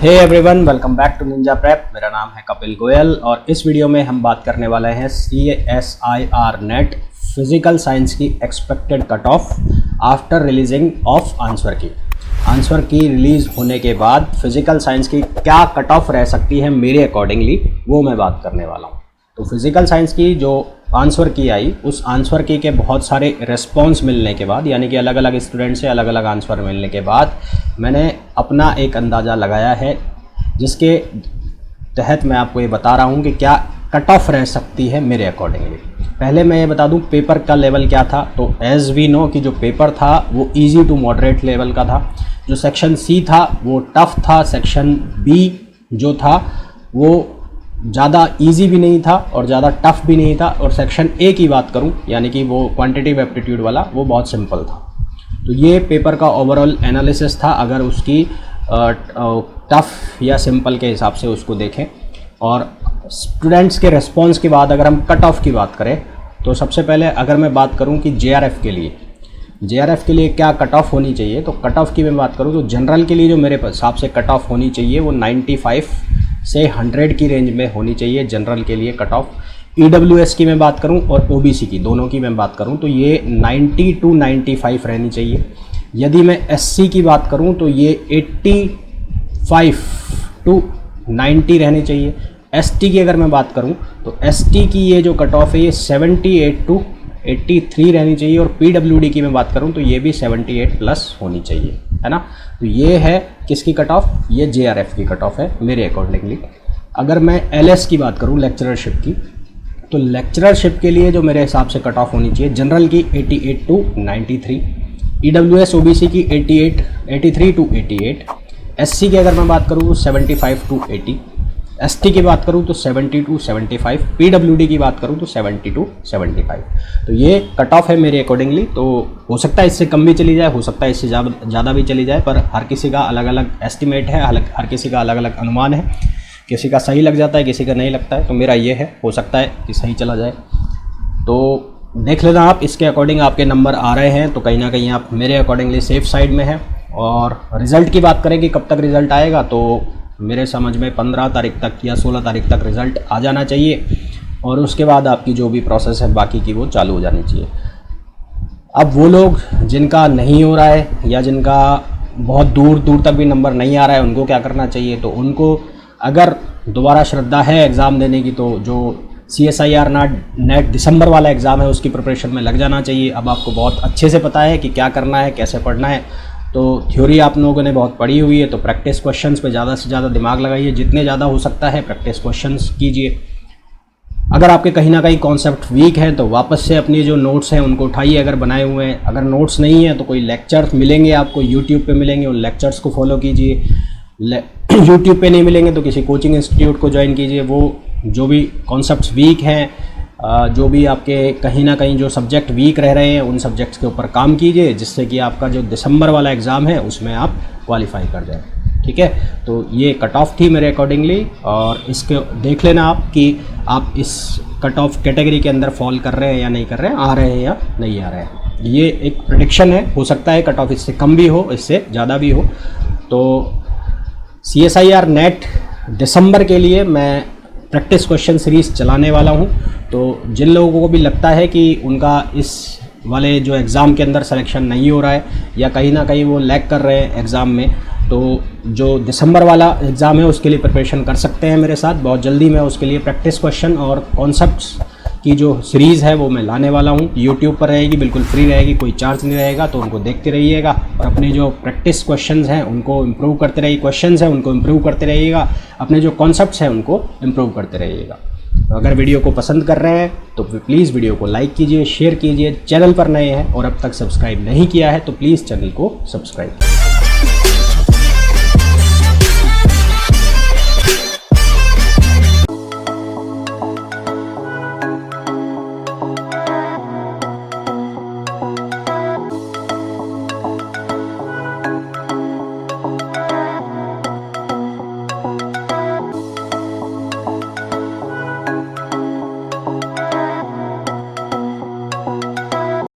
Hey everyone, welcome back to Ninja Prep. मेरा नाम है कपिल गोयल और इस वीडियो में हम बात करने वाले हैं CSIR नेट फिजिकल साइंस की expected cut off after releasing of answer की रिलीज होने के बाद फिजिकल साइंस की क्या कट ऑफ रह सकती है मेरे अकॉर्डिंगली, वो मैं बात करने वाला हूँ। तो फिजिकल साइंस की जो आंसर की आई, उस आंसर की के बहुत सारे रिस्पॉन्स मिलने के बाद, यानी कि अलग अलग स्टूडेंट से अलग अलग आंसर मिलने के बाद मैंने अपना एक अंदाज़ा लगाया है, जिसके तहत मैं आपको ये बता रहा हूँ कि क्या कट ऑफ रह सकती है मेरे अकॉर्डिंगली। पहले मैं ये बता दूँ पेपर का लेवल क्या था। तो एज़ वी नो कि जो पेपर था वो इजी टू मॉडरेट लेवल का था। जो सेक्शन सी था वो टफ़ था, सेक्शन बी जो था वो ज़्यादा इजी भी नहीं था और ज़्यादा टफ भी नहीं था, और सेक्शन ए की बात करूं यानी कि वो क्वांटिटेटिव एप्टीट्यूड वाला, वो बहुत सिंपल था। तो ये पेपर का ओवरऑल एनालिसिस था, अगर उसकी टफ या सिंपल के हिसाब से उसको देखें। और स्टूडेंट्स के रिस्पॉन्स के बाद अगर हम कट ऑफ की बात करें तो सबसे पहले अगर मैं बात करूं कि JRF के लिए क्या कट ऑफ होनी चाहिए, तो कट ऑफ की मैं बात करूं तो जनरल के लिए जो मेरे हिसाब से कट ऑफ होनी चाहिए वो 95 से 100 की रेंज में होनी चाहिए जनरल के लिए कट ऑफ। EWS की मैं बात करूं और OBC की, दोनों की मैं बात करूं तो ये 90 टू 95 रहनी चाहिए। यदि मैं SC की बात करूं तो ये 85 टू 90 रहनी चाहिए। ST की अगर मैं बात करूं तो ST की ये जो कट ऑफ है ये 78 टू 83 रहनी चाहिए, और PWD की मैं बात करूं तो ये भी 78 प्लस होनी चाहिए, है ना। तो ये है किसकी कट ऑफ, ये JRF की कट ऑफ है मेरे अकॉर्डिंगली। अगर मैं LS की बात करूं लेक्चररशिप की, तो लेक्चररशिप के लिए जो मेरे हिसाब से कट ऑफ होनी चाहिए जनरल की 88 टू 93, EWS OBC की 83 टू 88, SC की अगर मैं बात करूँ तो 75 टू 80, ST की बात करूँ तो 70 टू 75, PWD की बात करूँ तो 70 टू 75। तो ये कट ऑफ है मेरे अकॉर्डिंगली। तो हो सकता है इससे कम भी चली जाए, हो सकता है इससे ज़्यादा भी चली जाए, पर हर किसी का अलग अलग एस्टिमेट है, हर किसी का अलग अलग अनुमान है। किसी का सही लग जाता है, किसी का नहीं लगता है। तो मेरा ये है, हो सकता है कि सही चला जाए। तो देख लेना आप, इसके अकॉर्डिंग आपके नंबर आ रहे हैं तो कहीं ना कहीं आप मेरे अकॉर्डिंगली सेफ साइड में है। और रिज़ल्ट की बात करें कि कब तक रिज़ल्ट आएगा, तो मेरे समझ में 15 तारीख तक या 16 तारीख तक रिज़ल्ट आ जाना चाहिए, और उसके बाद आपकी जो भी प्रोसेस है बाकी की वो चालू हो जानी चाहिए। अब वो लोग जिनका नहीं हो रहा है या जिनका बहुत दूर दूर तक भी नंबर नहीं आ रहा है, उनको क्या करना चाहिए, तो उनको अगर दोबारा श्रद्धा है एग्ज़ाम देने की, तो जो CSIR नेट दिसंबर वाला एग्ज़ाम है उसकी प्रिपरेशन में लग जाना चाहिए। अब आपको बहुत अच्छे से पता है कि क्या करना है, कैसे पढ़ना है। तो थ्योरी आप लोगों ने बहुत पढ़ी हुई है, तो प्रैक्टिस क्वेश्चंस पे ज़्यादा से ज़्यादा दिमाग लगाइए, जितने ज़्यादा हो सकता है प्रैक्टिस क्वेश्चंस कीजिए। अगर आपके कहीं ना कहीं कॉन्सेप्ट वीक है तो वापस से अपनी जो नोट्स हैं उनको उठाइए, अगर बनाए हुए हैं। अगर नोट्स नहीं है तो कोई लेक्चर्स मिलेंगे आपको यूट्यूब पे मिलेंगे, उन लेक्चर्स को फॉलो कीजिए। यूट्यूब पे नहीं मिलेंगे तो किसी कोचिंग इंस्टीट्यूट को ज्वाइन कीजिए। वो जो भी कॉन्सेप्ट्स वीक हैं, जो भी आपके कहीं ना कहीं जो सब्जेक्ट वीक रह रहे हैं, उन सब्जेक्ट्स के ऊपर काम कीजिए, जिससे कि आपका जो दिसंबर वाला एग्ज़ाम है उसमें आप क्वालिफाई कर जाए। ठीक है, तो ये कट ऑफ थी मेरे अकॉर्डिंगली, और इसके देख लेना आप कि आप इस कट ऑफ कैटेगरी के अंदर फॉल कर रहे हैं या नहीं कर रहे हैं, आ रहे हैं या नहीं आ रहे हैं। ये एक प्रेडिक्शन है, हो सकता है कट ऑफ इससे कम भी हो, इससे ज़्यादा भी हो। तो CSIR नेट दिसंबर के लिए मैं प्रैक्टिस क्वेश्चन सीरीज़ चलाने वाला हूं। तो जिन लोगों को भी लगता है कि उनका इस वाले जो एग्ज़ाम के अंदर सिलेक्शन नहीं हो रहा है या कहीं ना कहीं वो लैग कर रहे हैं एग्ज़ाम में, तो जो दिसंबर वाला एग्ज़ाम है उसके लिए प्रिपरेशन कर सकते हैं मेरे साथ। बहुत जल्दी मैं उसके लिए प्रैक्टिस क्वेश्चन और कॉन्सेप्ट्स की जो सीरीज़ है वो मैं लाने वाला हूँ। यूट्यूब पर रहेगी, बिल्कुल फ्री रहेगी, कोई चार्ज नहीं रहेगा। तो उनको देखते रहिएगा और अपने जो प्रैक्टिस क्वेश्चंस हैं उनको इम्प्रूव करते रहिए, क्वेश्चंस हैं उनको इम्प्रूव करते रहिएगा, अपने जो कॉन्सेप्ट्स हैं उनको इम्प्रूव करते रहिएगा। तो अगर वीडियो को पसंद कर रहे हैं तो प्लीज़ वीडियो को लाइक कीजिए, शेयर कीजिए। चैनल पर नए हैं और अब तक सब्सक्राइब नहीं किया है तो प्लीज़ चैनल को सब्सक्राइब कीजिए।